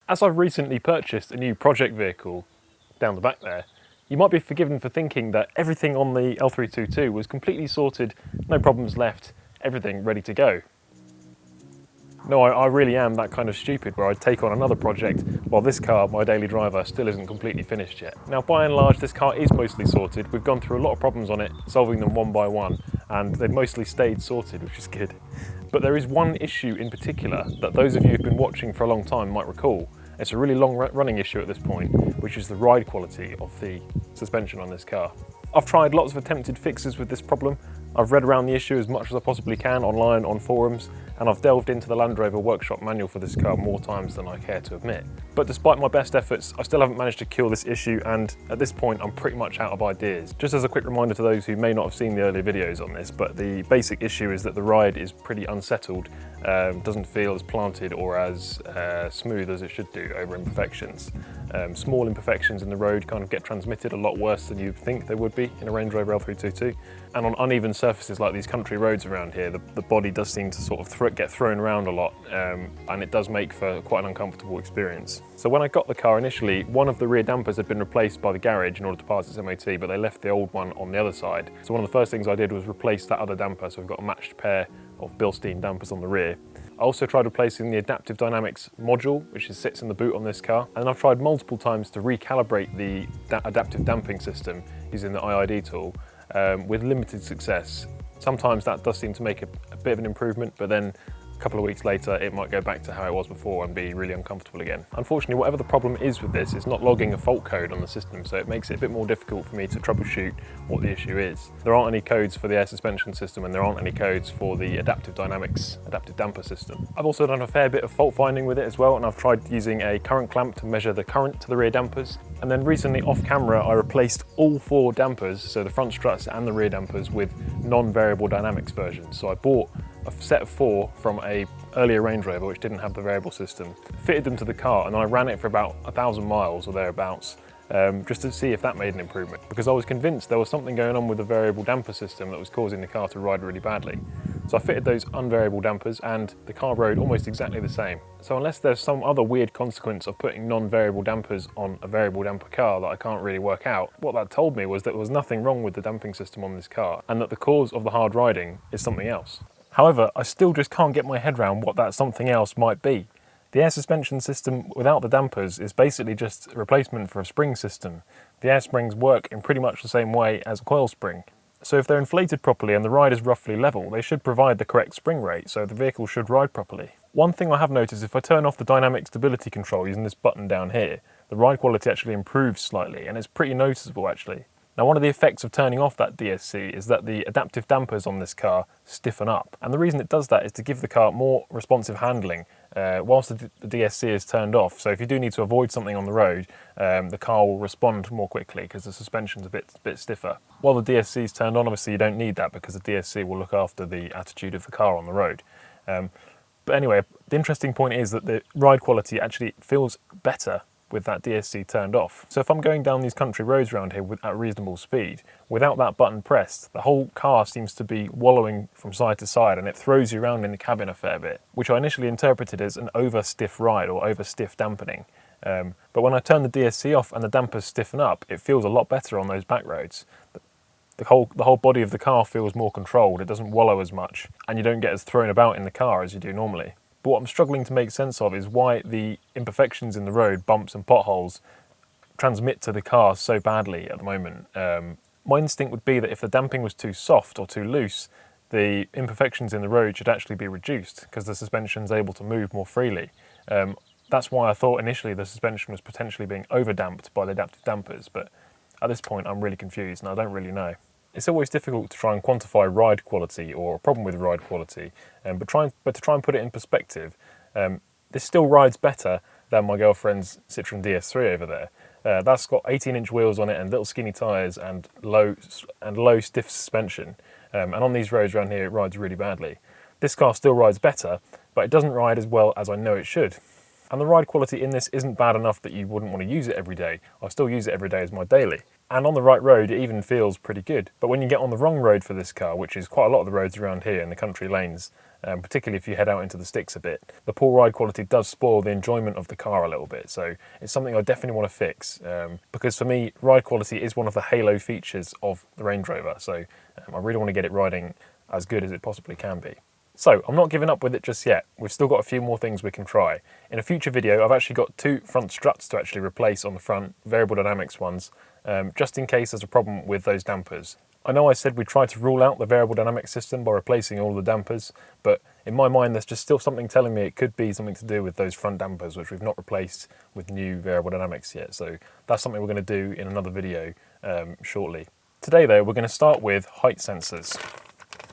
As I've recently purchased a new project vehicle down the back there, you might be forgiven for thinking that everything on the L322 was completely sorted, no problems left, everything ready to go. No, I really am that kind of stupid where I'd take on another project while this car, my daily driver, still isn't completely finished yet. Now, by and large, this car is mostly sorted. We've gone through a lot of problems on it, solving them one by one, and they've mostly stayed sorted, which is good. But there is one issue in particular that those of you who've been watching for a long time might recall. It's a really long running issue at this point, which is the ride quality of the suspension on this car. I've tried lots of attempted fixes with this problem. I've read around the issue as much as I possibly can online, on forums, and I've delved into the Land Rover workshop manual for this car more times than I care to admit. But despite my best efforts, I still haven't managed to cure this issue, and at this point I'm pretty much out of ideas. Just as a quick reminder to those who may not have seen the earlier videos on this, but the basic issue is that the ride is pretty unsettled, doesn't feel as planted or as smooth as it should do over imperfections. Small imperfections in the road kind of get transmitted a lot worse than you'd think they would be in a Range Rover L322. And on uneven surfaces like these country roads around here, the body does seem to sort of get thrown around a lot, and it does make for quite an uncomfortable experience. So when I got the car initially, one of the rear dampers had been replaced by the garage in order to pass its MOT, but they left the old one on the other side. So one of the first things I did was replace that other damper, so we've got a matched pair of Bilstein dampers on the rear. I also tried replacing the Adaptive Dynamics module, which sits in the boot on this car, and I've tried multiple times to recalibrate the adaptive damping system using the IID tool with limited success. Sometimes that does seem to make a bit of an improvement, but then a couple of weeks later it might go back to how it was before and be really uncomfortable again. Unfortunately, whatever the problem is with this, it's not logging a fault code on the system, so it makes it a bit more difficult for me to troubleshoot what the issue is. There aren't any codes for the air suspension system, and there aren't any codes for the Adaptive Dynamics adaptive damper system. I've also done a fair bit of fault finding with it as well, and I've tried using a current clamp to measure the current to the rear dampers. And then recently off camera I replaced all 4 dampers, so the front struts and the rear dampers, with non-variable dynamics versions. So I bought a set of 4 from a earlier Range Rover which didn't have the variable system, fitted them to the car, and then I ran it for about 1,000 miles or thereabouts, just to see if that made an improvement, because I was convinced there was something going on with the variable damper system that was causing the car to ride really badly. So I fitted those unvariable dampers and the car rode almost exactly the same. So unless there's some other weird consequence of putting non-variable dampers on a variable damper car that I can't really work out, what that told me was that there was nothing wrong with the damping system on this car, and that the cause of the hard riding is something else. However, I still just can't get my head around what that something else might be. The air suspension system without the dampers is basically just a replacement for a spring system. The air springs work in pretty much the same way as a coil spring. So if they're inflated properly and the ride is roughly level, they should provide the correct spring rate, so the vehicle should ride properly. One thing I have noticed, if I turn off the dynamic stability control using this button down here, the ride quality actually improves slightly, and it's pretty noticeable actually. Now, one of the effects of turning off that DSC is that the adaptive dampers on this car stiffen up. And the reason it does that is to give the car more responsive handling whilst the DSC is turned off. So if you do need to avoid something on the road, the car will respond more quickly because the suspension's a bit stiffer. While the DSC is turned on, obviously you don't need that because the DSC will look after the attitude of the car on the road. But anyway, the interesting point is that the ride quality actually feels better with that DSC turned off. So if I'm going down these country roads around here at reasonable speed, without that button pressed, the whole car seems to be wallowing from side to side, and it throws you around in the cabin a fair bit, which I initially interpreted as an over-stiff ride or over-stiff dampening. But when I turn the DSC off and the dampers stiffen up, it feels a lot better on those back roads. The whole body of the car feels more controlled, it doesn't wallow as much, and you don't get as thrown about in the car as you do normally. But what I'm struggling to make sense of is why the imperfections in the road, bumps and potholes, transmit to the car so badly at the moment. My instinct would be that if the damping was too soft or too loose, the imperfections in the road should actually be reduced because the suspension's able to move more freely. That's why I thought initially the suspension was potentially being over-damped by the adaptive dampers, but at this point I'm really confused and I don't really know. It's always difficult to try and quantify ride quality or a problem with ride quality, but to try and put it in perspective, this still rides better than my girlfriend's Citroen DS3 over there. That's got 18-inch wheels on it and little skinny tyres and low stiff suspension, and on these roads around here it rides really badly. This car still rides better, but it doesn't ride as well as I know it should. And the ride quality in this isn't bad enough that you wouldn't want to use it every day. I still use it every day as my daily. And on the right road, it even feels pretty good. But when you get on the wrong road for this car, which is quite a lot of the roads around here in the country lanes, particularly if you head out into the sticks a bit, the poor ride quality does spoil the enjoyment of the car a little bit. So it's something I definitely want to fix, because for me, ride quality is one of the halo features of the Range Rover. So I really want to get it riding as good as it possibly can be. So I'm not giving up with it just yet. We've still got a few more things we can try. In a future video, I've actually got 2 front struts to actually replace on the front, variable dynamics ones, just in case there's a problem with those dampers. I know I said we tried to rule out the variable dynamics system by replacing all the dampers, but in my mind there's just still something telling me it could be something to do with those front dampers, which we've not replaced with new variable dynamics yet. So that's something we're going to do in another video shortly. Today though, we're going to start with height sensors.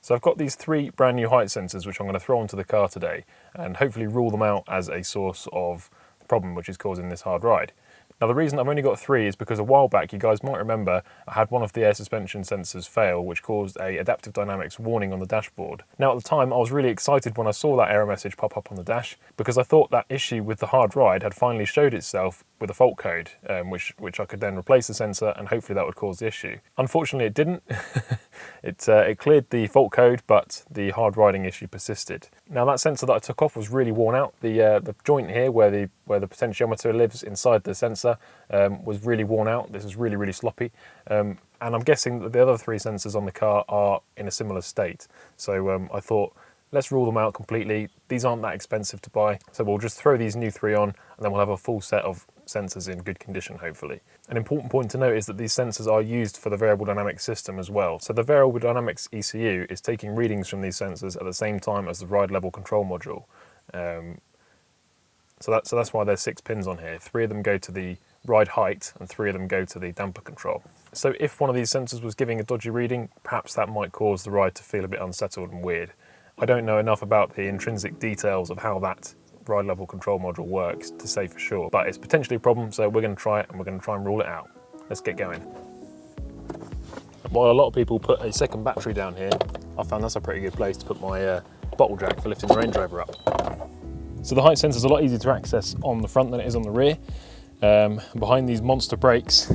So I've got these 3 brand new height sensors which I'm going to throw onto the car today and hopefully rule them out as a source of the problem which is causing this hard ride. Now the reason I've only got 3 is because a while back, you guys might remember, I had one of the air suspension sensors fail, which caused a adaptive dynamics warning on the dashboard. Now at the time I was really excited when I saw that error message pop up on the dash, because I thought that issue with the hard ride had finally showed itself with a fault code, which I could then replace the sensor and hopefully that would cause the issue. Unfortunately it didn't. It cleared the fault code, but the hard riding issue persisted. Now that sensor that I took off was really worn out. The joint here where the potentiometer lives inside the sensor was really worn out. This is really sloppy. And I'm guessing that the other 3 sensors on the car are in a similar state. So I thought, let's rule them out completely. These aren't that expensive to buy, so we'll just throw these new 3 on and then we'll have a full set of sensors in good condition, hopefully. An important point to note is that these sensors are used for the variable dynamics system as well. So the variable dynamics ECU is taking readings from these sensors at the same time as the ride level control module. So that's why there's 6 pins on here. 3 of them go to the ride height and 3 of them go to the damper control. So if one of these sensors was giving a dodgy reading, perhaps that might cause the ride to feel a bit unsettled and weird. I don't know enough about the intrinsic details of how that ride level control module works to say for sure, but it's potentially a problem, so we're going to try it and we're going to try and rule it out. Let's get going. While a lot of people put a second battery down here, I found that's a pretty good place to put my bottle jack for lifting the Range Rover up. So the height sensor is a lot easier to access on the front than it is on the rear. Behind these monster brakes,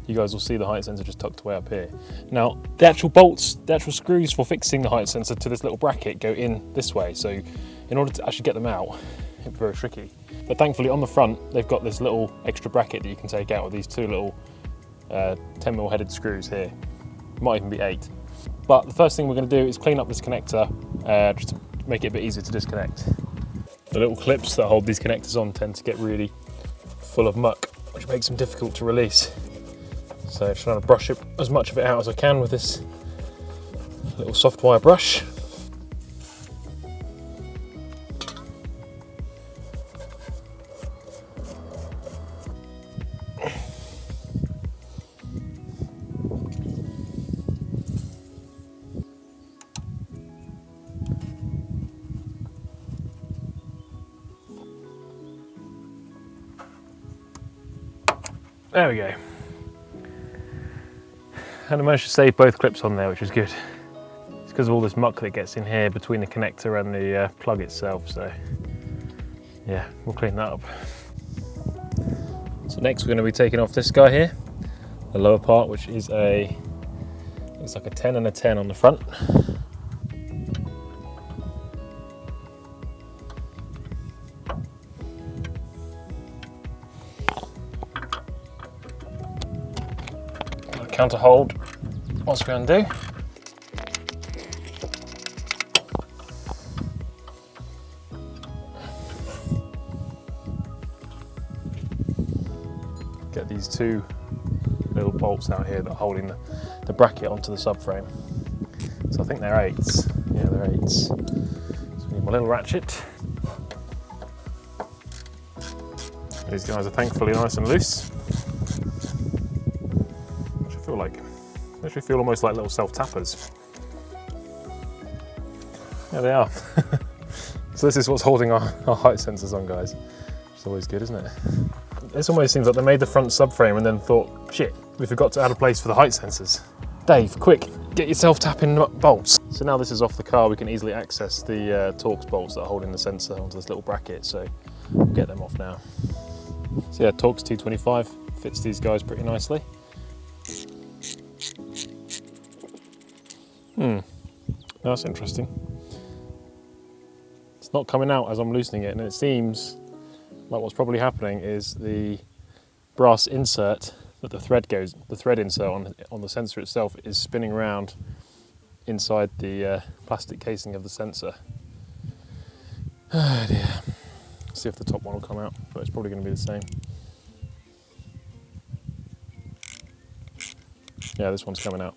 you guys will see the height sensor just tucked away up here. Now, the actual bolts, the actual screws for fixing the height sensor to this little bracket go in this way. So in order to actually get them out, it's very tricky. But thankfully on the front, they've got this little extra bracket that you can take out with these 2 little 10mm headed screws here. Might even be 8. But the first thing we're going to do is clean up this connector, just to make it a bit easier to disconnect. The little clips that hold these connectors on tend to get really full of muck, which makes them difficult to release. So I'm trying to brush as much of it out as I can with this little soft wire brush. There we go. And I managed to save both clips on there, which is good. It's because of all this muck that gets in here between the connector and the plug itself, so yeah, we'll clean that up. So next we're going to be taking off this guy here, the lower part, which is it's like a 10 and a 10 on the front. Counter hold whilst we undo. Get these 2 little bolts out here that are holding the bracket onto the subframe. So I think they're 8s. Yeah, they're 8s. So we need my little ratchet. These guys are thankfully nice and loose. They actually feel almost like little self-tappers. Yeah, they are. So this is what's holding our height sensors on, guys. It's always good, isn't it? This almost seems like they made the front subframe and then thought, shit, we forgot to add a place for the height sensors. Dave, quick, get yourself tapping bolts. So now this is off the car, we can easily access the Torx bolts that are holding the sensor onto this little bracket. So we'll get them off now. So yeah, Torx T25 fits these guys pretty nicely. That's interesting. It's not coming out as I'm loosening it, and it seems like what's probably happening is the brass insert that the thread insert on the sensor itself is spinning around inside the plastic casing of the sensor. Oh dear. See if the top one will come out, but it's probably going to be the same. Yeah, this one's coming out.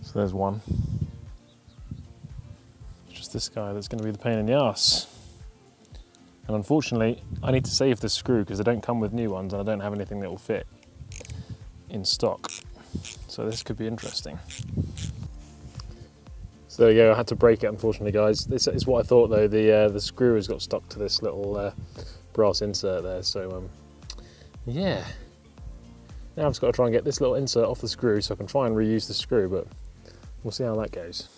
So there's one. It's just this guy that's going to be the pain in the arse. And unfortunately, I need to save this screw because they don't come with new ones and I don't have anything that will fit in stock. So this could be interesting. So there you go, I had to break it unfortunately, guys. This is what I thought though, the screw has got stuck to this little brass insert there, so yeah. Now I've just got to try and get this little insert off the screw so I can try and reuse the screw, but we'll see how that goes.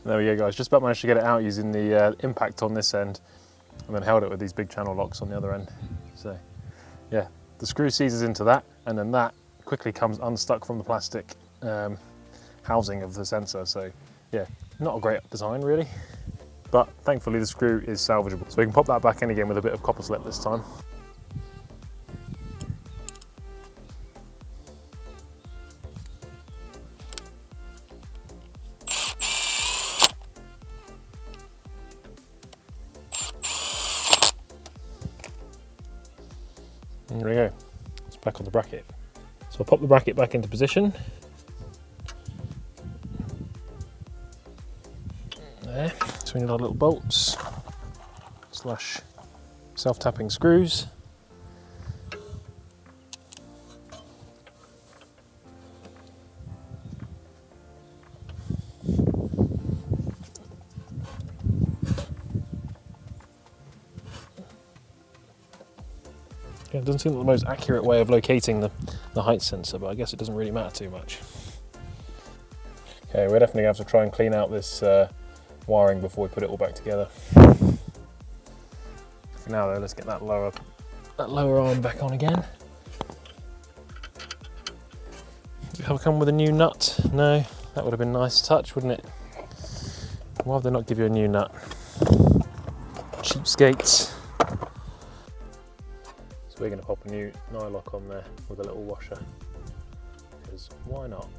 There we go, guys, just about managed to get it out using the impact on this end and then held it with these big channel locks on the other end. So yeah, the screw seizes into that and then that quickly comes unstuck from the plastic housing of the sensor. So yeah, not a great design really, but thankfully the screw is salvageable. So we can pop that back in again with a bit of copper slip this time. And there we go, it's back on the bracket. So I'll pop the bracket back into position. There, so we need our little bolts slash self-tapping screws. Yeah, it doesn't seem like the most accurate way of locating the height sensor, but I guess it doesn't really matter too much. Okay, we're definitely going to have to try and clean out this wiring before we put it all back together. For now though, let's get that lower arm back on again. Does it have come with a new nut? No, that would have been a nice touch, wouldn't it? Why would they not give you a new nut? Cheapskates. So we're going to pop a new nylock on there with a little washer, because why not?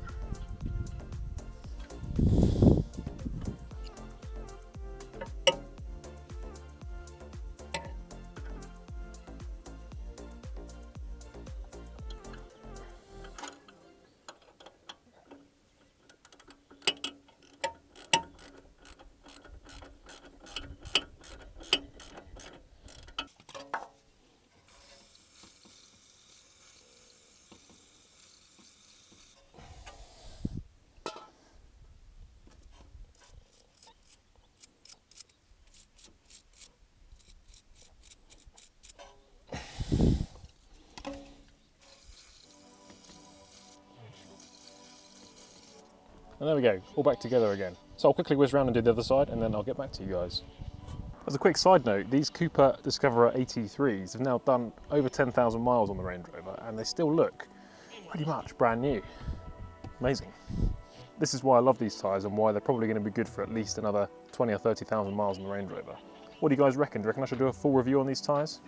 And there we go, all back together again. So I'll quickly whiz around and do the other side and then I'll get back to you guys. As a quick side note, these Cooper Discoverer AT3s have now done over 10,000 miles on the Range Rover and they still look pretty much brand new. Amazing. This is why I love these tyres and why they're probably going to be good for at least another 20 or 30,000 miles on the Range Rover. What do you guys reckon? Do you reckon I should do a full review on these tyres?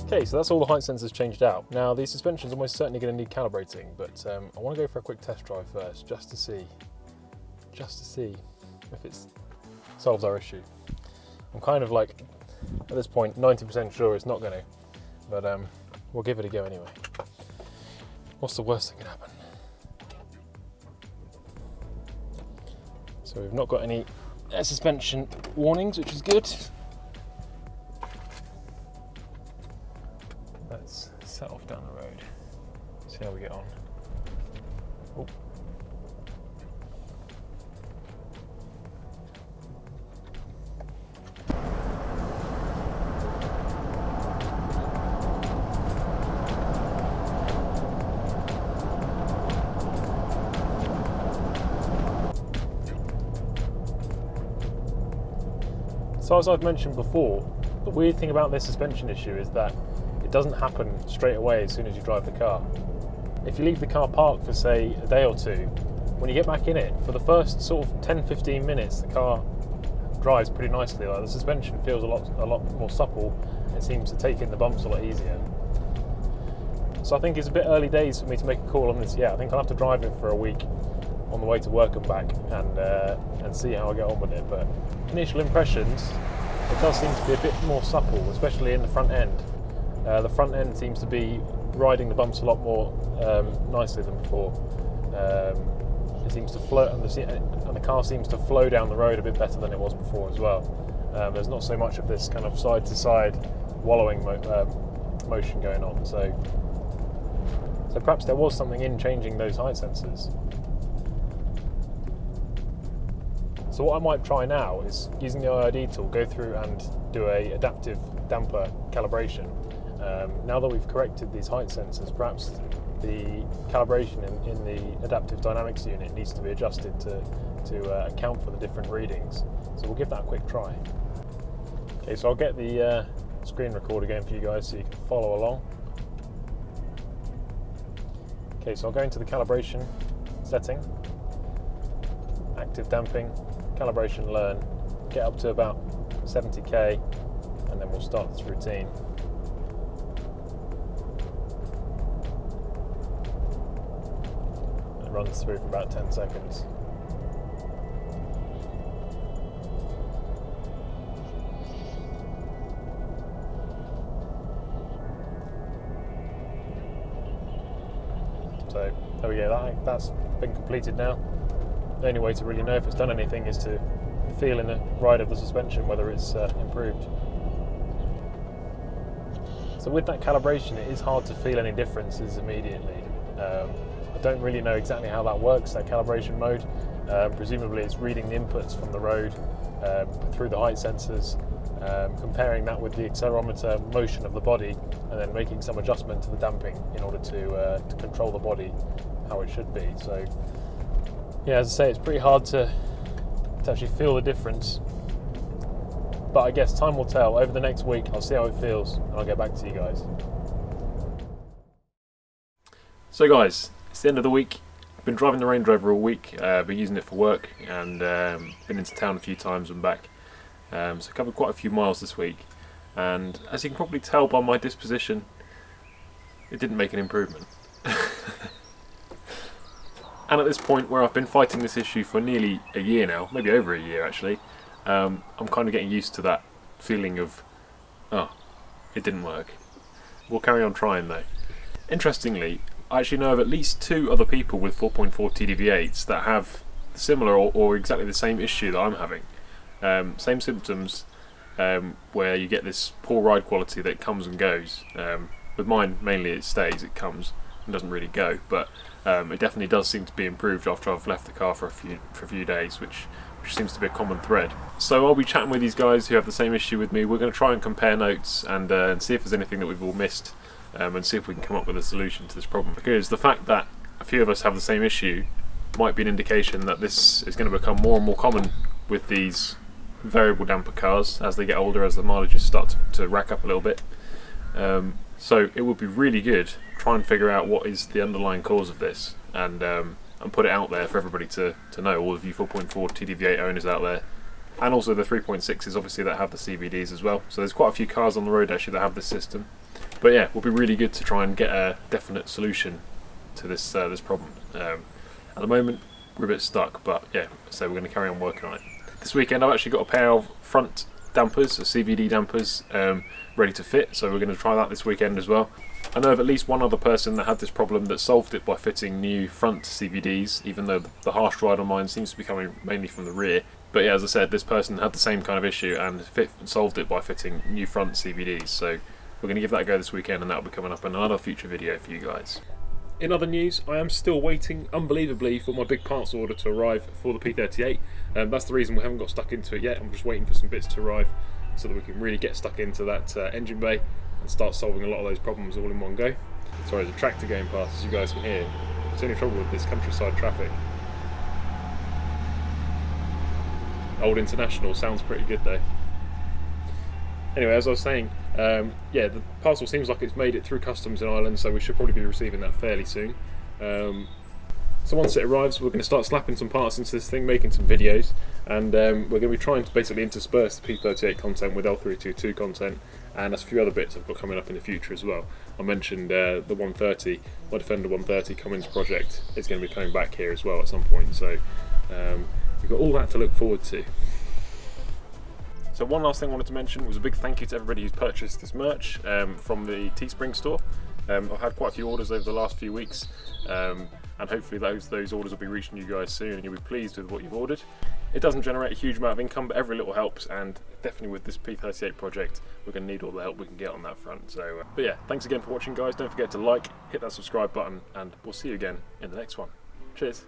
Okay, so that's all the height sensors changed out. Now the suspension's almost certainly going to need calibrating, but I want to go for a quick test drive first, just to see if it solves our issue. I'm kind of like, at this point, 90% sure it's not going to, but we'll give it a go anyway. What's the worst that can happen? So we've not got any air suspension warnings, which is good. Let's set off down the road, see how we get on. Oh. So as I've mentioned before, the weird thing about this suspension issue is that it doesn't happen straight away as soon as you drive the car. If you leave the car parked for say a day or two, when you get back in it, for the first sort of 10-15 minutes the car drives pretty nicely. Like the suspension feels a lot more supple. It seems to take in the bumps a lot easier. So I think it's a bit early days for me to make a call on this yet. I think I'll have to drive it for a week on the way to work and back and see how I get on with it. But initial impressions, it does seem to be a bit more supple, especially in the front end. The front end seems to be riding the bumps a lot more nicely than before. It seems to float, and the car seems to flow down the road a bit better than it was before as well. There's not so much of this kind of side-to-side wallowing motion going on. So perhaps there was something in changing those height sensors. So what I might try now is, using the IID tool, go through and do a adaptive damper calibration. Now that we've corrected these height sensors, perhaps the calibration in the adaptive dynamics unit needs to be adjusted to account for the different readings. So we'll give that a quick try. Okay, so I'll get the screen recorder going for you guys so you can follow along. Okay, so I'll go into the calibration setting, active damping, calibration learn, get up to about 70k, and then we'll start this routine. It runs through for about 10 seconds. So there we go, that's been completed now. The only way to really know if it's done anything is to feel in the ride of the suspension whether it's improved. So with that calibration, it is hard to feel any differences immediately. I don't really know exactly how that works, that calibration mode. Presumably it's reading the inputs from the road through the height sensors, comparing that with the accelerometer motion of the body, and then making some adjustment to the damping in order to control the body how it should be. So yeah, as I say, it's pretty hard to actually feel the difference, but I guess time will tell. Over the next week I'll see how it feels and I'll get back to you guys. So guys, it's the end of the week. I've been driving the Range Rover all week, been using it for work, and been into town a few times and back. So covered quite a few miles this week, and as you can probably tell by my disposition, it didn't make an improvement. And at this point, where I've been fighting this issue for nearly a year now, maybe over a year actually, I'm kind of getting used to that feeling of, oh, it didn't work. We'll carry on trying though. Interestingly, I actually know of at least 2 other people with 4.4 TDV8s that have similar or exactly the same issue that I'm having. Same symptoms, where you get this poor ride quality that comes and goes. With mine, mainly it stays, it comes and doesn't really go, but it definitely does seem to be improved after I've left the car for a few days, which seems to be a common thread. So I'll be chatting with these guys who have the same issue with me. We're going to try and compare notes and see if there's anything that we've all missed, and see if we can come up with a solution to this problem. Because the fact that a few of us have the same issue might be an indication that this is going to become more and more common with these variable damper cars as they get older, as the mileages start to rack up a little bit. So it would be really good to try and figure out what is the underlying cause of this, and put it out there for everybody to know, all of you 4.4 TDV8 owners out there, and also the 3.6s obviously that have the CVDs as well. So there's quite a few cars on the road actually that have this system. But yeah, it would be really good to try and get a definite solution to this problem. At the moment we're a bit stuck, but yeah, so we're going to carry on working on it. This weekend I've actually got a pair of front dampers, CVD dampers, ready to fit, so we're going to try that this weekend as well. I know of at least one other person that had this problem that solved it by fitting new front CVDs, even though the harsh ride on mine seems to be coming mainly from the rear. But yeah, as I said, this person had the same kind of issue and solved it by fitting new front CVDs, so we're going to give that a go this weekend, and that'll be coming up in another future video for you guys. In other news, I am still waiting, unbelievably, for my big parts order to arrive for the P38. That's the reason we haven't got stuck into it yet. I'm just waiting for some bits to arrive so that we can really get stuck into that engine bay and start solving a lot of those problems all in one go. Sorry, there's a tractor going past, as you guys can hear. It's the only trouble with this countryside traffic. Old International sounds pretty good though. Anyway, as I was saying, yeah, the parcel seems like it's made it through customs in Ireland, so we should probably be receiving that fairly soon. So once it arrives, we're going to start slapping some parts into this thing, making some videos, and we're going to be trying to basically intersperse the P38 content with L322 content, and there's a few other bits I've got coming up in the future as well. I mentioned the 130, my Defender 130 Cummins project is going to be coming back here as well at some point, so we've got all that to look forward to. So one last thing I wanted to mention was a big thank you to everybody who's purchased this merch from the Teespring store. I've had quite a few orders over the last few weeks, and hopefully those orders will be reaching you guys soon and you'll be pleased with what you've ordered. It doesn't generate a huge amount of income, but every little helps, and definitely with this P38 project we're going to need all the help we can get on that front. So, but yeah, thanks again for watching guys, don't forget to like, hit that subscribe button, and we'll see you again in the next one. Cheers!